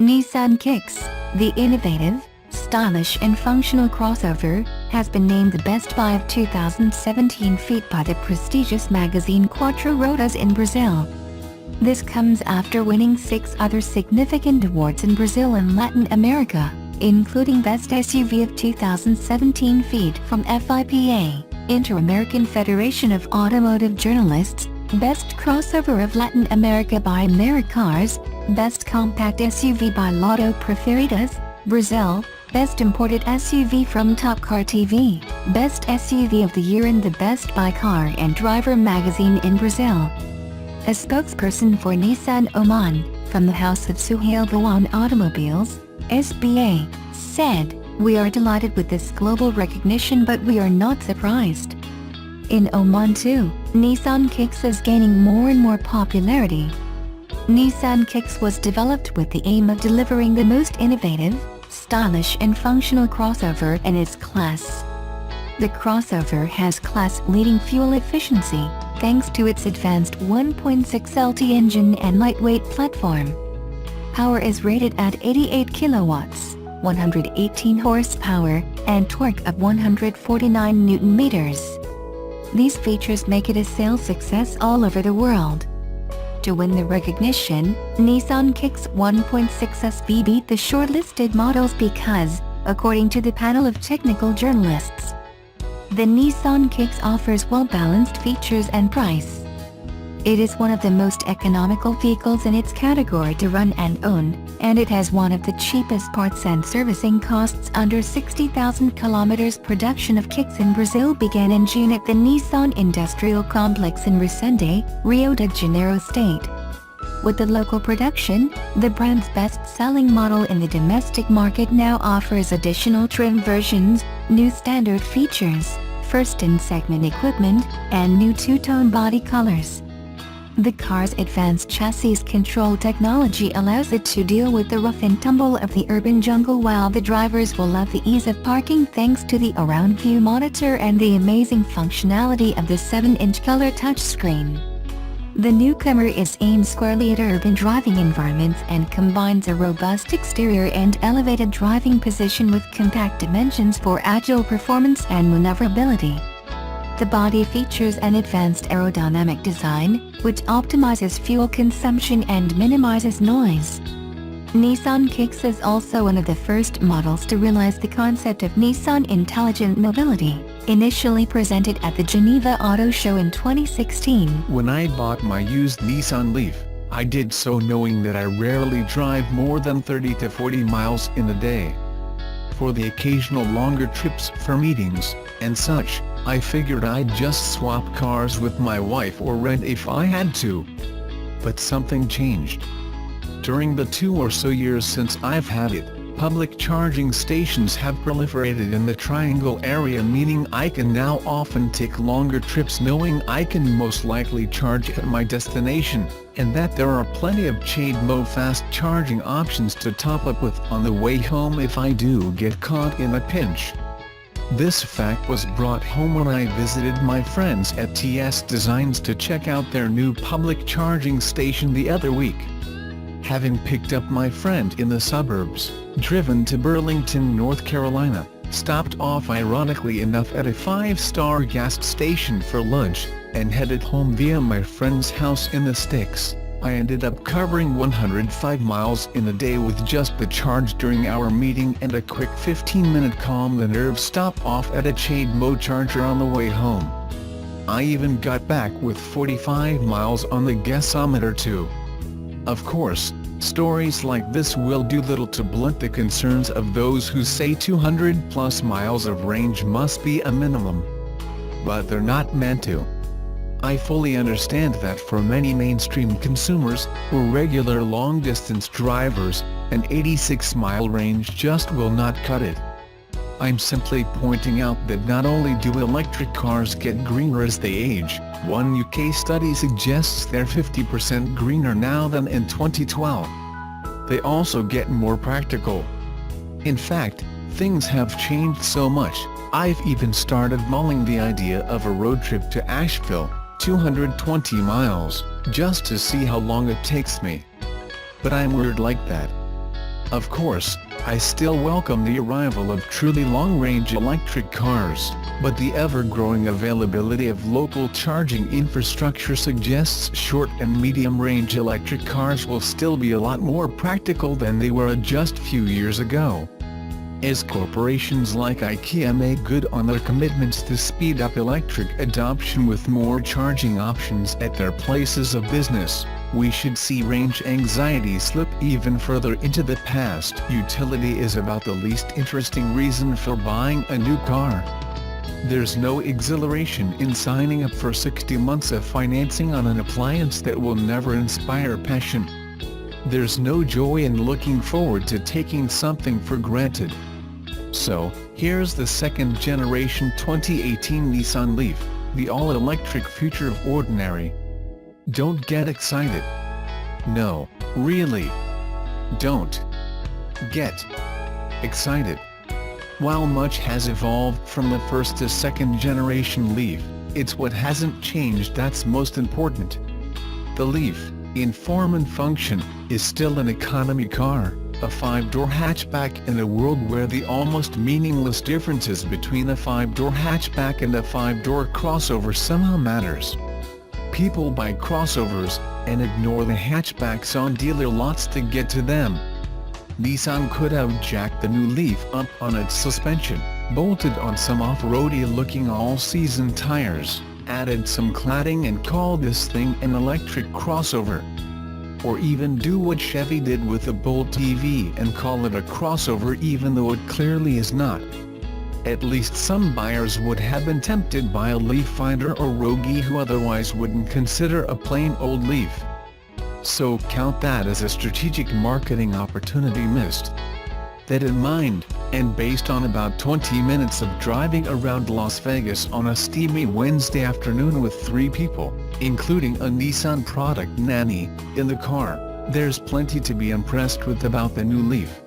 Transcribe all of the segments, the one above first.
Nissan Kicks, the innovative, stylish and functional crossover, has been named the Best Buy of 2017 feat by the prestigious magazine Quatro Rodas in Brazil. This comes after winning 6 other significant awards in Brazil and Latin America, including Best SUV of 2017 feat from FIPA, Inter-American Federation of Automotive Journalists, Best Crossover of Latin America by Americars, Best Compact SUV by Loto Preferidas, Brazil, Best Imported SUV from Top Car TV, Best SUV of the Year in the Best Buy Car and Driver magazine in Brazil. A spokesperson for Nissan Oman, from the House of Suhail Bawan Automobiles, SBA, said, "We are delighted with this global recognition, but we are not surprised." In Oman too, Nissan Kicks is gaining more and more popularity. Nissan Kicks was developed with the aim of delivering the most innovative, stylish and functional crossover in its class. The crossover has class-leading fuel efficiency, thanks to its advanced 1.6 LT engine and lightweight platform. Power is rated at 88 kilowatts, 118 horsepower, and torque of 149 Newton-meters. These features make it a sales success all over the world. To win the recognition, Nissan Kicks 1.6 SV beat the shortlisted models because, according to the panel of technical journalists, the Nissan Kicks offers well-balanced features and price. It is one of the most economical vehicles in its category to run and own, and it has one of the cheapest parts and servicing costs under 60,000 kilometers. Production of Kicks in Brazil began in June at the Nissan Industrial Complex in Resende, Rio de Janeiro state. With the local production, the brand's best-selling model in the domestic market now offers additional trim versions, new standard features, first-in-segment equipment, and new two-tone body colors. The car's advanced chassis control technology allows it to deal with the rough and tumble of the urban jungle, while the drivers will love the ease of parking thanks to the around view monitor and the amazing functionality of the 7-inch color touchscreen. The newcomer is aimed squarely at urban driving environments and combines a robust exterior and elevated driving position with compact dimensions for agile performance and maneuverability. The body features an advanced aerodynamic design, which optimizes fuel consumption and minimizes noise. Nissan Kicks is also one of the first models to realize the concept of Nissan Intelligent Mobility, initially presented at the Geneva Auto Show in 2016. When I bought my used Nissan Leaf, I did so knowing that I rarely drive more than 30 to 40 miles in a day. For the occasional longer trips for meetings, and such, I figured I'd just swap cars with my wife or rent if I had to. But something changed. During the 2 or so years since I've had it, public charging stations have proliferated in the Triangle area, meaning I can now often take longer trips knowing I can most likely charge at my destination, and that there are plenty of CHAdeMO fast charging options to top up with on the way home if I do get caught in a pinch. This fact was brought home when I visited my friends at TS Designs to check out their new public charging station the other week. Having picked up my friend in the suburbs, driven to Burlington, North Carolina, stopped off ironically enough at a 5-star gas station for lunch, and headed home via my friend's house in the sticks, I ended up covering 105 miles in a day with just the charge during our meeting and a quick 15-minute calm the nerve stop off at a CHAdeMO charger on the way home. I even got back with 45 miles on the gasometer too. Of course, stories like this will do little to blunt the concerns of those who say 200+ miles of range must be a minimum. But they're not meant to. I fully understand that for many mainstream consumers, or regular long-distance drivers, an 86-mile range just will not cut it. I'm simply pointing out that not only do electric cars get greener as they age, one UK study suggests they're 50% greener now than in 2012. They also get more practical. In fact, things have changed so much, I've even started mulling the idea of a road trip to Asheville, 220 miles, just to see how long it takes me. But I'm weird like that. Of course, I still welcome the arrival of truly long-range electric cars, but the ever-growing availability of local charging infrastructure suggests short and medium-range electric cars will still be a lot more practical than they were just a few years ago. As corporations like IKEA make good on their commitments to speed up electric adoption with more charging options at their places of business, we should see range anxiety slip even further into the past. Utility is about the least interesting reason for buying a new car. There's no exhilaration in signing up for 60 months of financing on an appliance that will never inspire passion. There's no joy in looking forward to taking something for granted. So, here's the second-generation 2018 Nissan Leaf, the all-electric future of ordinary. Don't get excited. No, really. Don't get excited. While much has evolved from the first to second-generation Leaf, it's what hasn't changed that's most important. The Leaf, in form and function, is still an economy car, a 5-door hatchback in a world where the almost meaningless differences between a 5-door hatchback and a 5-door crossover somehow matters. People buy crossovers, and ignore the hatchbacks on dealer lots to get to them. Nissan could have jacked the new Leaf up on its suspension, bolted on some off-roady looking all-season tires, added some cladding and called this thing an electric crossover. Or even do what Chevy did with the Bolt EV and call it a crossover even though it clearly is not. At least some buyers would have been tempted by a Leaf Finder or Rogue who otherwise wouldn't consider a plain old Leaf. So count that as a strategic marketing opportunity missed. That in mind, and based on about 20 minutes of driving around Las Vegas on a steamy Wednesday afternoon with 3 people, including a Nissan product nanny, in the car, there's plenty to be impressed with about the new Leaf.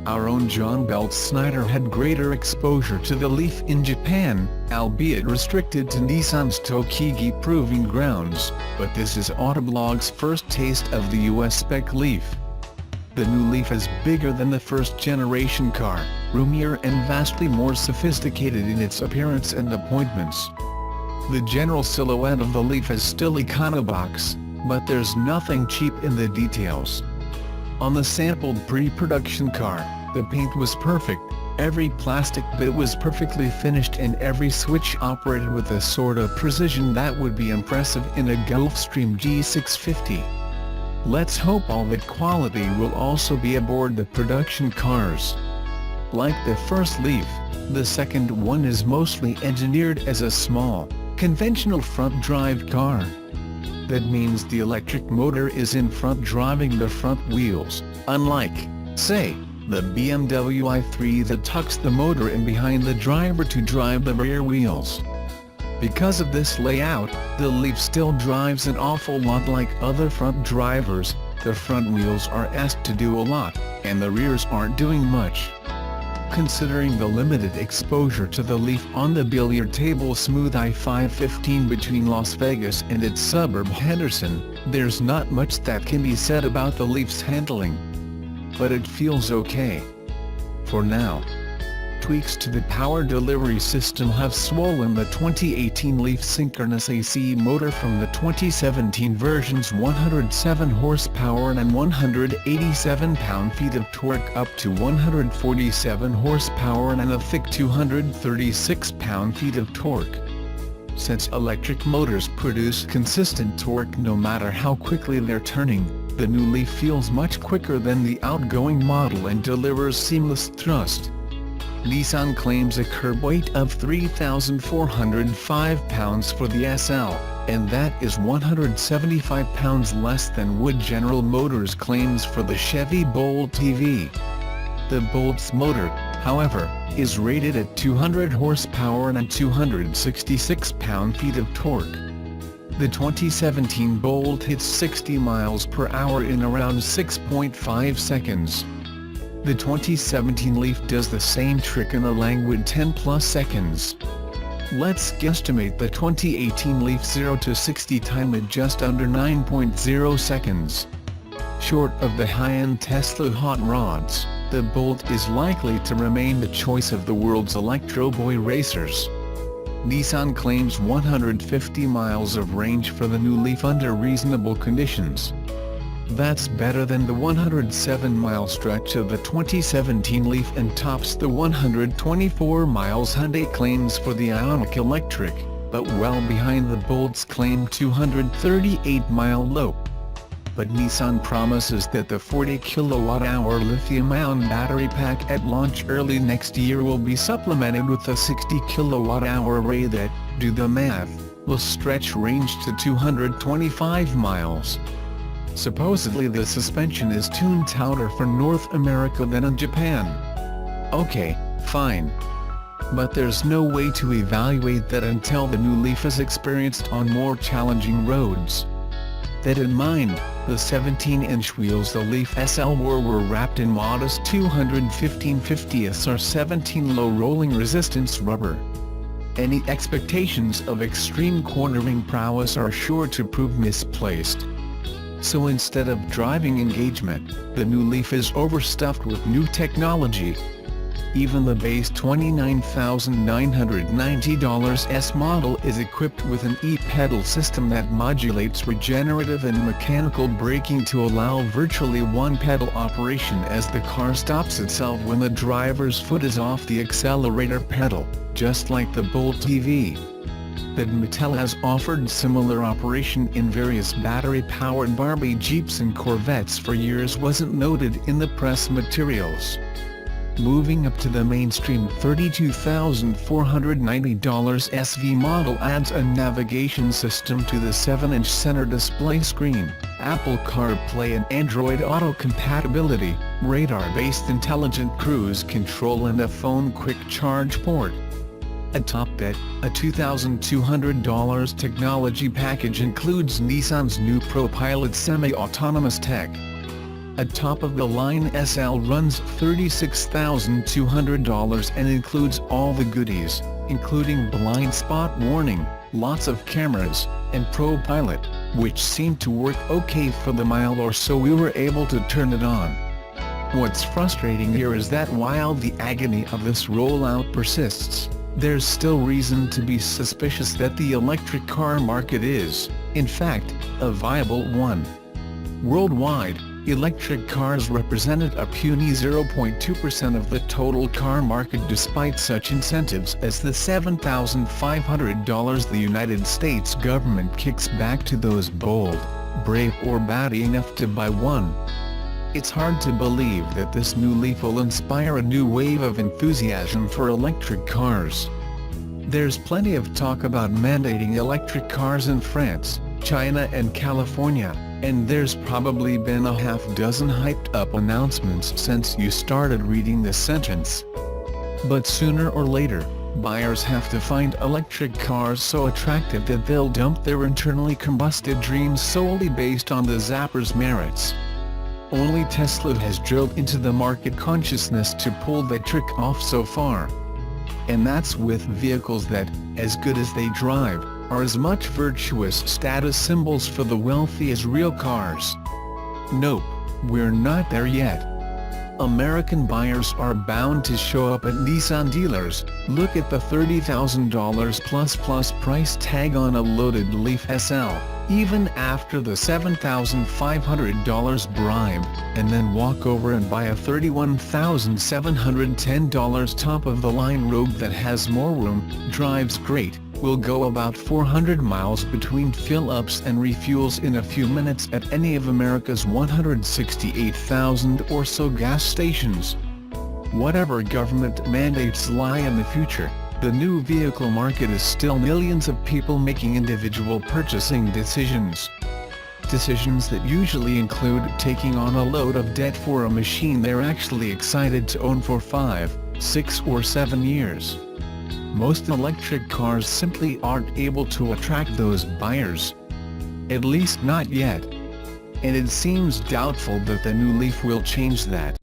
Our own John Belt Snyder had greater exposure to the Leaf in Japan, albeit restricted to Nissan's Tochigi proving grounds, but this is Autoblog's first taste of the US spec Leaf. The new Leaf is bigger than the first-generation car, roomier and vastly more sophisticated in its appearance and appointments. The general silhouette of the Leaf is still econobox, but there's nothing cheap in the details. On the sampled pre-production car, the paint was perfect, every plastic bit was perfectly finished and every switch operated with a sort of precision that would be impressive in a Gulfstream G650. Let's hope all that quality will also be aboard the production cars. Like the first Leaf, the second one is mostly engineered as a small, conventional front-drive car. That means the electric motor is in front driving the front wheels, unlike, say, the BMW i3 that tucks the motor in behind the driver to drive the rear wheels. Because of this layout, the Leaf still drives an awful lot like other front drivers. The front wheels are asked to do a lot, and the rears aren't doing much. Considering the limited exposure to the Leaf on the billiard table smooth I-515 between Las Vegas and its suburb Henderson, there's not much that can be said about the Leaf's handling. But it feels okay. For now. Tweaks to the power delivery system have swollen the 2018 Leaf synchronous AC motor from the 2017 version's 107 horsepower and 187 pound-feet of torque up to 147 horsepower and a thick 236 pound-feet of torque. Since electric motors produce consistent torque no matter how quickly they're turning, the new Leaf feels much quicker than the outgoing model and delivers seamless thrust. Nissan claims a curb weight of 3,405 pounds for the SL, and that is 175 pounds less than what General Motors claims for the Chevy Bolt EV. The Bolt's motor, however, is rated at 200 horsepower and 266 pound-feet of torque. The 2017 Bolt hits 60 miles per hour in around 6.5 seconds. The 2017 Leaf does the same trick in a languid 10+ seconds. Let's guesstimate the 2018 Leaf 0 to 60 time at just under 9.0 seconds. Short of the high-end Tesla hot rods, the Bolt is likely to remain the choice of the world's electro boy racers. Nissan claims 150 miles of range for the new Leaf under reasonable conditions. That's better than the 107-mile stretch of the 2017 Leaf and tops the 124 miles Hyundai claims for the Ioniq Electric, but well behind the Bolt's claimed 238-mile low. But Nissan promises that the 40 kWh lithium-ion battery pack at launch early next year will be supplemented with a 60 kWh array that, do the math, will stretch range to 225 miles. Supposedly the suspension is tuned tighter for North America than in Japan. Okay, fine. But there's no way to evaluate that until the new Leaf is experienced on more challenging roads. That in mind, the 17-inch wheels the Leaf SL were wrapped in modest 215/50ths or 17 low rolling resistance rubber. Any expectations of extreme cornering prowess are sure to prove misplaced. So instead of driving engagement, the new Leaf is overstuffed with new technology. Even the base $29,990 S model is equipped with an e-pedal system that modulates regenerative and mechanical braking to allow virtually one-pedal operation as the car stops itself when the driver's foot is off the accelerator pedal, just like the Bolt EV. That Mattel has offered similar operation in various battery-powered Barbie Jeeps and Corvettes for years wasn't noted in the press materials. Moving up to the mainstream $32,490 SV model adds a navigation system to the 7-inch center display screen, Apple CarPlay and Android Auto compatibility, radar-based intelligent cruise control and a phone quick charge port. Atop that, a $2,200 technology package includes Nissan's new ProPilot semi-autonomous tech. A top-of-the-line SL runs $36,200 and includes all the goodies, including blind spot warning, lots of cameras, and ProPilot, which seemed to work okay for the mile or so we were able to turn it on. What's frustrating here is that while the agony of this rollout persists, there's still reason to be suspicious that the electric car market is, in fact, a viable one. Worldwide, electric cars represented a puny 0.2% of the total car market despite such incentives as the $7,500 the United States government kicks back to those bold, brave or batty enough to buy one. It's hard to believe that this new Leaf will inspire a new wave of enthusiasm for electric cars. There's plenty of talk about mandating electric cars in France, China and California, and there's probably been a half-dozen hyped-up announcements since you started reading this sentence. But sooner or later, buyers have to find electric cars so attractive that they'll dump their internally combusted dreams solely based on the zapper's merits. Only Tesla has drilled into the market consciousness to pull that trick off so far. And that's with vehicles that, as good as they drive, are as much virtuous status symbols for the wealthy as real cars. Nope, we're not there yet. American buyers are bound to show up at Nissan dealers. Look at the $30,000 plus price tag on a loaded Leaf SL, even after the $7,500 bribe, and then walk over and buy a $31,710 top-of-the-line Rogue that has more room, drives great, will go about 400 miles between fill-ups and refuels in a few minutes at any of America's 168,000 or so gas stations. Whatever government mandates lie in the future, the new vehicle market is still millions of people making individual purchasing decisions. Decisions that usually include taking on a load of debt for a machine they're actually excited to own for 5, 6 or 7 years. Most electric cars simply aren't able to attract those buyers. At least not yet. And it seems doubtful that the new Leaf will change that.